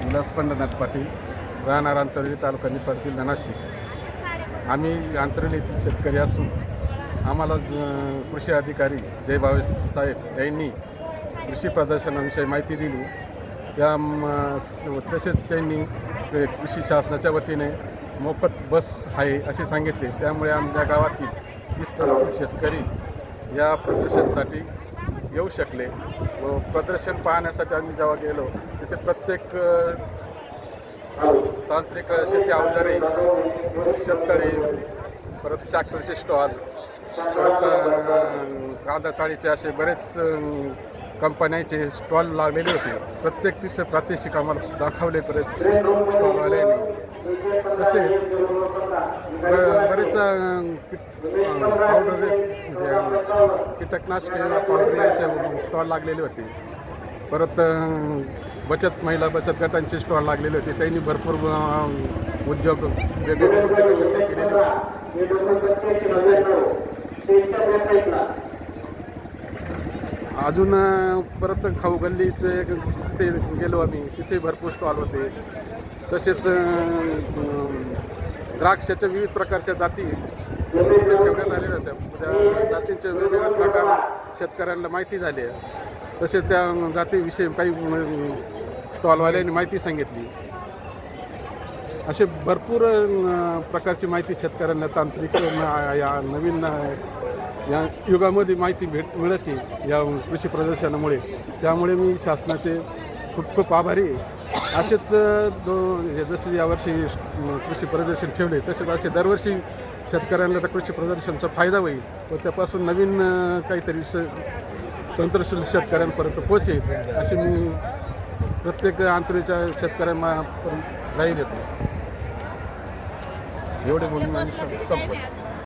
विलास पंढरनाथ पाटील, राहणार अंतर्ली, तालुका निफाड, जिल्हा नाशिक. आम्ही अंतर्ली येथील शेतकरी असून आम्हाला कृषी अधिकारी जयभावे साहेब यांनी कृषी प्रदर्शनाविषयी माहिती दिली. तसेच त्यांनी कृषी शासनाच्या वतीने मोफत बस आहे असे सांगितले. त्यामुळे आमच्या गावातील 30-35 शेतकरी या प्रदर्शनासाठी येऊ शकले व प्रदर्शन पाहण्यासाठी आम्ही जेव्हा गेलो तिथे प्रत्येक तांत्रिक शेती अवजारे, शेततळे, परत ट्रॅक्टरचे स्टॉल, परत कांदा चाळीचे असे बरेच कंपन्यांचे स्टॉल लागलेले होते. प्रत्येक तिथे प्रात्यक्षिक आम्हाला दाखवले परत स्टॉलवाल्यांनी. तसेच बरेच पावडर म्हणजे कीटकनाशके पावडर यांचे स्टॉल लागलेले होते. परत महिला बचत गटांचे स्टॉल लागलेले होते. त्यांनी भरपूर उद्योग वेगवेगळे उद्योगाचे ते केलेले होते. अजून परत खाऊ गल्लीचे तिथे गेलो आम्ही, तिथे भरपूर स्टॉल होते. तसेच द्राक्षाच्या विविध प्रकारच्या जाती तिथे ठेवण्यात आलेल्या होत्या. त्या जातींचे वेगवेगळे प्रकार शेतकऱ्यांना माहिती झाली आहे. तसेच त्या जातीविषयी काही स्टॉलवाल्यांनी माहिती सांगितली. असे भरपूर प्रकारची माहिती शेतकऱ्यांना तांत्रिक या नवीन या युगामध्ये माहिती मिळते या कृषी प्रदर्शनामुळे. त्यामुळे मी शासनाचे खूप आभारी आहे. असेच जसे यावर्षी कृषी प्रदर्शन ठेवले तसेच असे दरवर्षी शेतकऱ्यांना त्या कृषी प्रदर्शनाचा फायदा होईल व त्यापासून नवीन काहीतरी तंत्रशील शेतकऱ्यांपर्यंत पोहोचेल अशी मी प्रत्येक अंतरीच्या शेतकऱ्यांना ग्वाही देतो. एवढे बोलून संपत.